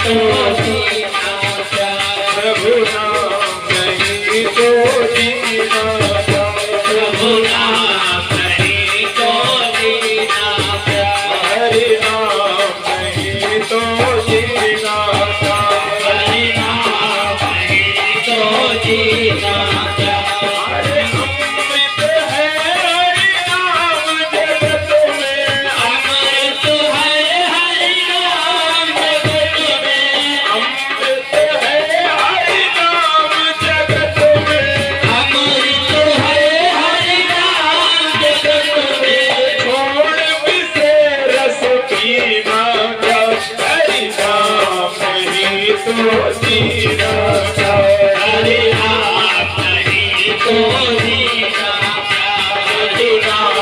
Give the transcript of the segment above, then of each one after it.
तो जीना प्यार, प्रभु नाम नहीं तो जीना प्यार, प्रभु नाम नहीं तो जीना प्यार, हरि नाम नहीं तो जीना प्यार, हरि नाम नहीं तो जीना प्यार। अरे अमृत है हरि नाम जगत में, अमृत है हरि नाम जगत में, अमृत है हरि नाम जगत में, अमृत है हरि नाम जगत में। छोड़ विषय रस पीना क्या, हरि नाम नहीं तो जीना क्या, हरि नाम नहीं तो जीना क्या, हरि नाम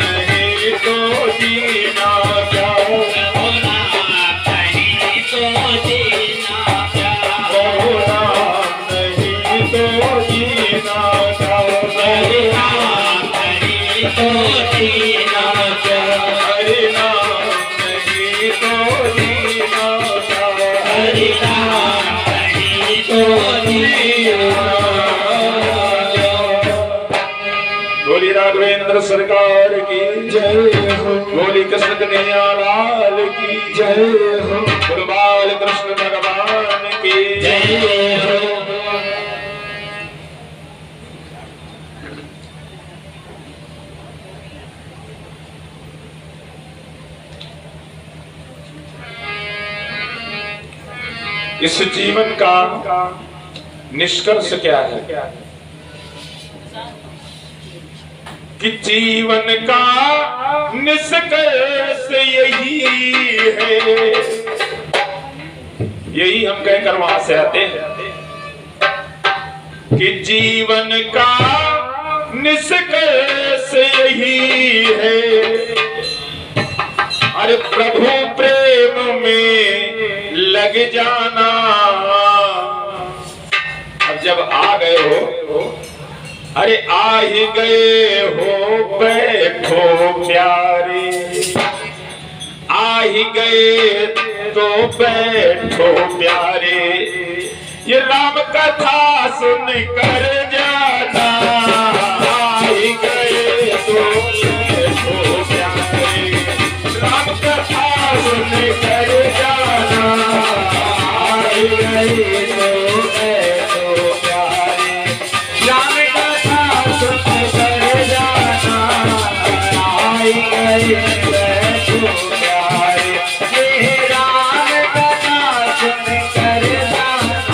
नहीं तो जीना क्या, प्रभु नाम नहीं तो जीना क्या, प्रभु नाम नहीं तो जीना क्या, हरि नाम नहीं तो जीना क्या, हरि नाम नहीं तो जीना क्या, हरि नाम नहीं तो जीना क्या। बोली राघवेंद्र सरकार की जय हो, बोली कृष्ण कन्हैया लाल की जय हो, गुरुबाल कृष्ण भगवान की जय हो। इस जीवन का निष्कर्ष क्या है कि जीवन का निष्कर्ष यही है, यही हम कहकर वहां से आते हैं कि जीवन का निष्कर्ष यही है। अरे प्रभु प्रेम में लग जाना। अब जब आ गए हो, अरे आ ही गए हो बैठो प्यारे, आ ही गए तो बैठो प्यारे, ये राम कथा सुन कर जाना। आ ही गए तो बैठो प्यारे, राम कथा सुन कर जाना। आ ही गए तो बैठो प्यारे, राम कथा सुन कर जाना। आ ही गए बैठो प्यारे, ये राम कथा सुन कर जाना।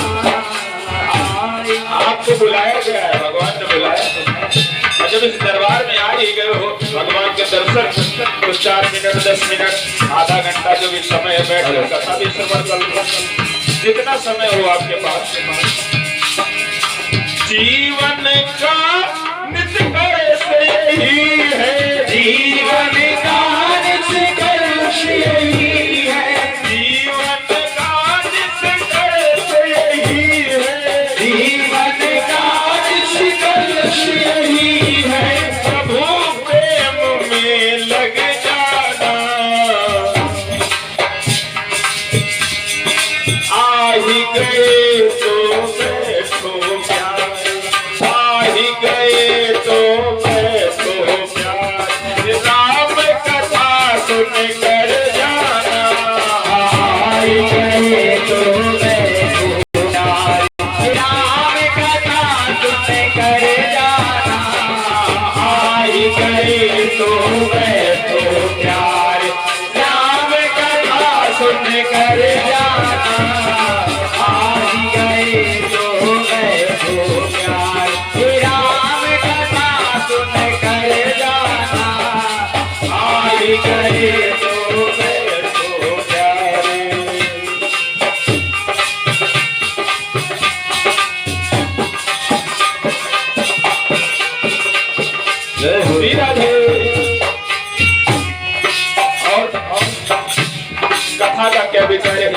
आपको बुलाया गया है, भगवान ने बुलाया। और जब इस दरबार में आ ही गए हो, भगवान के दर्शन तो 4 मिनट 10 मिनट आधा घंटा जो भी समय है बैठ कर कथा भी श्रवण कर लो, जितना समय हो आपके पास। जीवन का निष्कर्ष यही है, जीवन का निष्कर्ष यही है, जीवन का निष्कर्ष यही है, जीवन का निष्कर्ष यही है। प्रभु प्रेम में लग जाना। आ ही गए तो बैठो प्यारे, आ ही गए तो बैठो प्यारे, राम कथा सुन कर जाना। आ ही गए तो बैठो प्यारे, राम कथा सुन कर जाना। आ ही गए तो बैठो प्यारे, राम कथा सुन कर जाना। आ ही गए तो बैठो प्यारे, राम कथा सुन कर जाना। आ ही गए तो बैठो प्यारे। जय हो राधे। और कथा का क्या विचार है?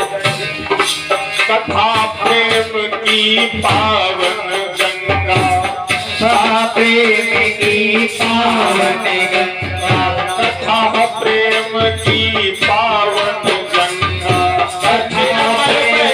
कथा प्रेम की पावन गंगा, कथा प्रेम की पावन गंगा, कथा प्रेम की पावन गंगा, कथा प्रेम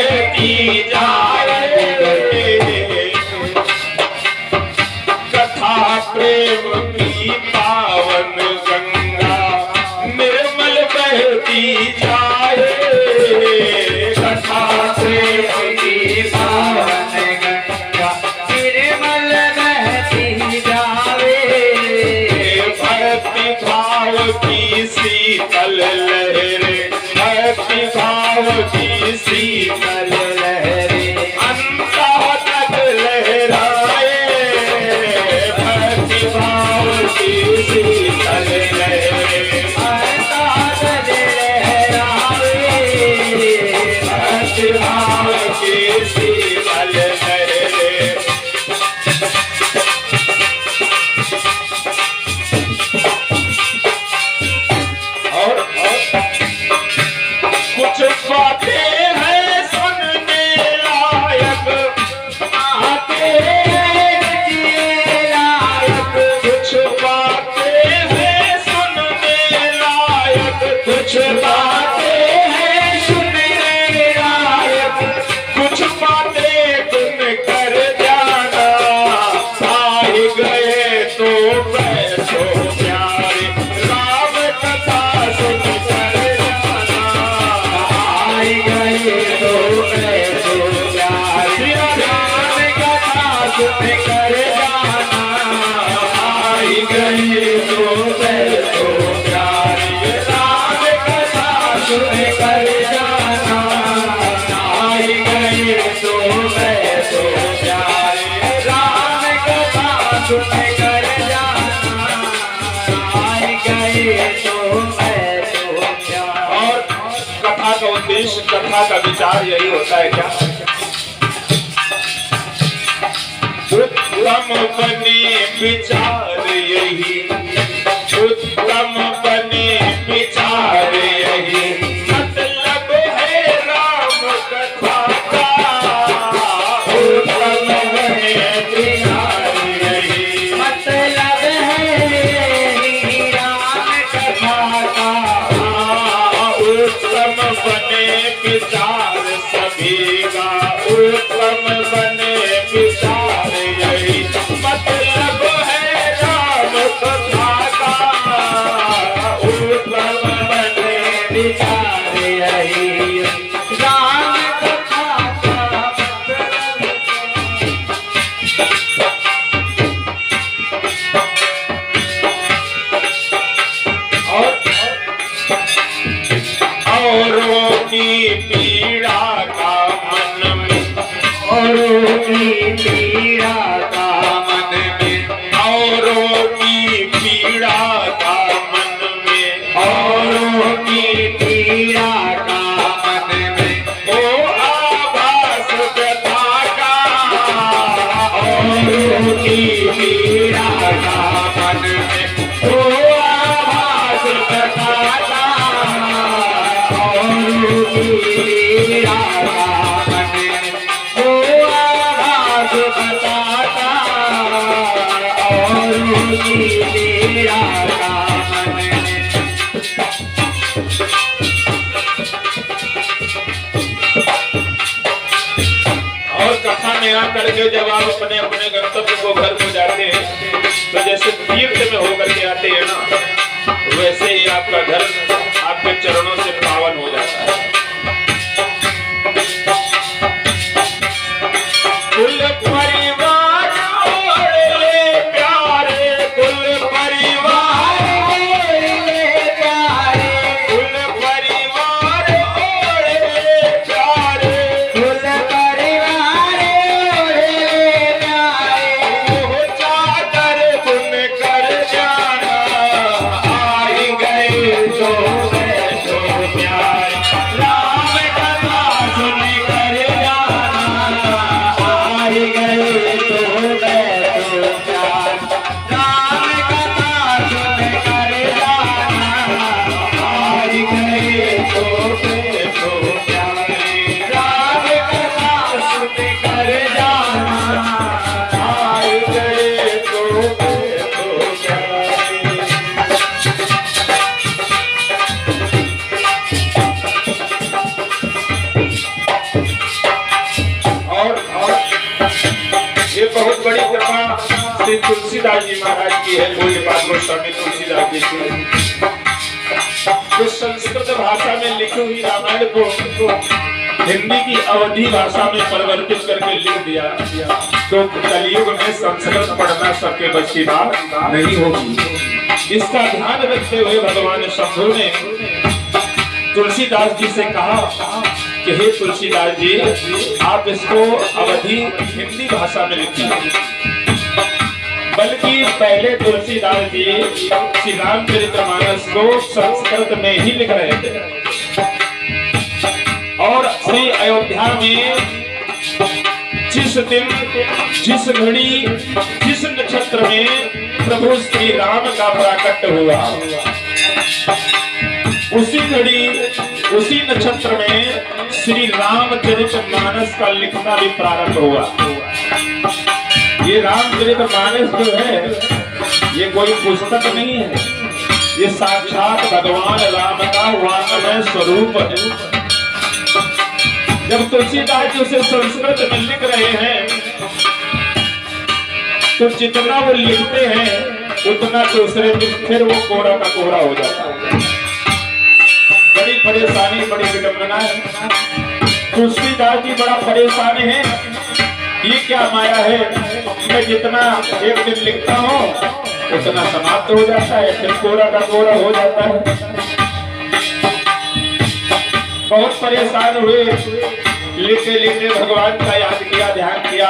की शीतल लहरे अंतः तक लहराए, भक्ति भाव की शीतल लहरे अंतः तक लहराए, भक्ति भाव की शीतल लहरे। कुछ बातें हैं सुनने लायक, आते जिए लायक, कुछ बातें हैं सुनने लायक, कुछ बातें हैं सुनने लायक, कुछ बातें तुम कर जाना, आ ही गए तो बैठो प्यारे, राम कथा सुन कर जाना, आ ही गए तो बैठो प्यारे, राम कथा सुन कर जाना, आ ही गए तो बैठो प्यारे, राम कथा सुन कर जाना, आ ही गए तो बैठो प्यारे, राम कथा सुन कर जाना, आ गए तो बैठो प्यारे। और कथा का उद्देश्य, कथा का विचार यही होता है क्या? उत्तम बने विचार यही, उत्तम बने विचार यही, मतलब है राम कथा का, उत्तम बने विचार यही, मतलब है राम कथा का, उत्तम बने विचार सभी का, उत्तम बने विचार यही, मतलब है राम कथा का, उत्तम बने विचार यही, राम कथा का औरों की पीड़ा का मन में, औरों की पीड़ा का मन में, औरों की पीड़ा का मन में, औरों की पीड़ा का मन में, ओ आभास कथा का, औरों की पीड़ा का मन में, ओ आभास कथा का, औरों की पीड़ा का मन में, ओ आभास कथा का, औरों की पीड़ा का मन में। और कथा में आकर के जब आप अपने अपने गंतव्य को घर को जाते हैं, तो जैसे तीर्थ में होकर के आते हैं ना, वैसे ही आपका घर आपके चरणों से पावन हो जाता है। कुल परिवार ओढ़े प्यारे, कुल परिवार ओढ़े प्यारे, कुल परिवार ओढ़े प्यारे, कुल परिवार ओढ़े प्यारे, वो चादर बुन कर जाना, आई गए तो बैठो प्यारे, राम कथा सुन कर जाना, आई गए तो बैठो प्यारे, राम कथा सुन कर जाना, आई गए तो बैठो प्यारे, राम कथा सुन कर जाना, आई गए तो बैठो प्यारे। और ये बहुत बड़ी कृपा श्री तुलसीदास जी महाराज की है, पूज्य पाद गोस्वामी तुलसीदास जी की, जो संस्कृत भाषा में लिखी हुई रामायण को हिंदी की अवधी भाषा में परिवर्तित करके लिख दिया। तो कलयुग में संस्कृत पढ़ना सबके बस की बात नहीं होगी। इसका ध्यान रखते हुए भगवान शंभु ने तुलसीदास जी से कहा कि हे तुलसीदास जी, आप इसको अवधि हिंदी भाषा में लिखिए। बल्कि पहले तुलसीदास जी श्री रामचरितमानस को संस्कृत में ही लिख रहे थे और श्री अयोध्या में जिस दिन, जिस घड़ी, जिस नक्षत्र में प्रभु श्री राम का प्राकट्य हुआ, उसी घड़ी, उसी नक्षत्र में श्री रामचरितमानस का लिखना भी प्रारंभ हुआ। ये रामचरितमानस जो है, ये कोई पुस्तक नहीं है, ये साक्षात भगवान राम का वाङ्मय स्वरूप है। जब तुलसीदास जी उसे संस्कृत में लिख रहे हैं, तो जितना वो लिखते हैं उतना दूसरे दिन फिर वो कोरा का कोरा हो जाता है। बड़ी परेशानी, बड़ी विडंबना है। तुलसीदास जी बड़ा परेशान है, ये क्या माया है, मैं जितना एक दिन लिखता हूँ उतना समाप्त हो जाता है, फिर कोरा का कोरा हो जाता है। बहुत परेशान हुए, लिखते लिखते भगवान का याद किया, ध्यान किया,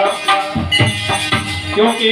क्योंकि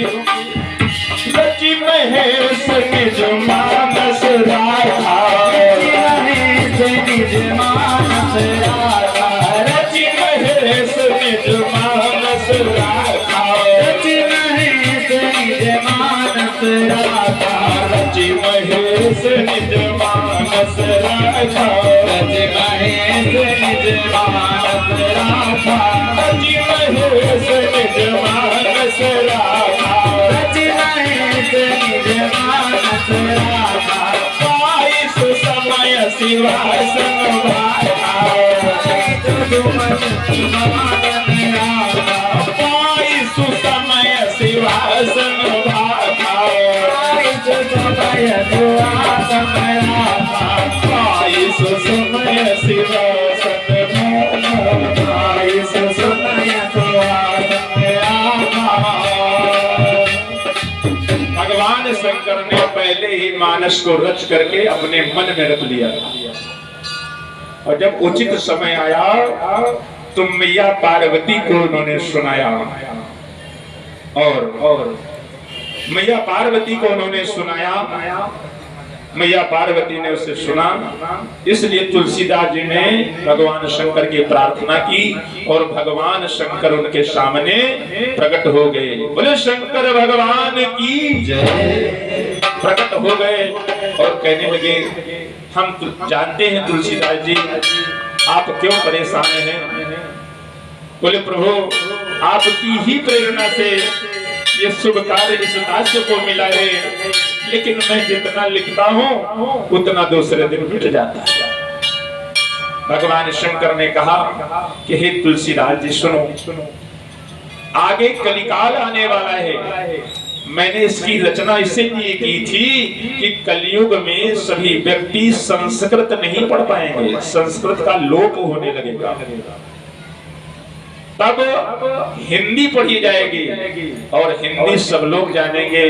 रचि महेश निज मानस राधा, रचि महेश निज मानस राधा, रचि महेश निज मानस राधा, रचि महेश निज मानस राधा, रचि महेश निज मानस राधा, रचि महेश निज मानस राधा, रचि महेश निज मानस राधा, रचि महेश निज मानस राधा, पाई सुसमय शिवासन भाया, पाई सुसमय शिवासन भाया, पाई सुसमय शिवासन भाया, पाई सुसमय शिवासन भाया, पाई सुसमय शिवासन भाया। भगवान शंकर ने पहले ही मानस को रच करके अपने मन में रख लिया, और जब उचित समय आया तो मैया पार्वती को उन्होंने सुनाया, और मैया पार्वती को उन्होंने सुनाया। मैया पार्वती ने उसे सुना, इसलिए तुलसीदास जी ने भगवान शंकर की प्रार्थना की और भगवान शंकर उनके सामने प्रकट हो गए। बोले शंकर भगवान की जय। प्रकट हो गए और कहने लगे, हम जानते हैं तुलसीदास जी आप क्यों परेशान हैं। बोले प्रभु, आपकी ही प्रेरणा से ये शुभ कार्य इस दास्य को मिला है, लेकिन मैं जितना लिखता हूँ उतना दूसरे दिन मिट जाता है। भगवान शंकर ने कहा कि हे तुलसीदास जी सुनो, आगे कलिकाल आने वाला है। मैंने इसकी रचना इसीलिए की थी कि कलयुग में सभी व्यक्ति संस्कृत नहीं पढ़ पाएंगे, संस्कृत का लोप होने लगेगा, तब हिंदी पढ़ी जाएगी और हिंदी सब लोग जानेंगे।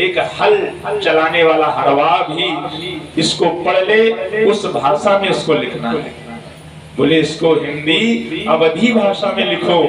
एक हल चलाने वाला हरवा भी इसको पढ़ ले, उस भाषा में इसको लिखना है। बोले इसको हिंदी अवधी भाषा में लिखो।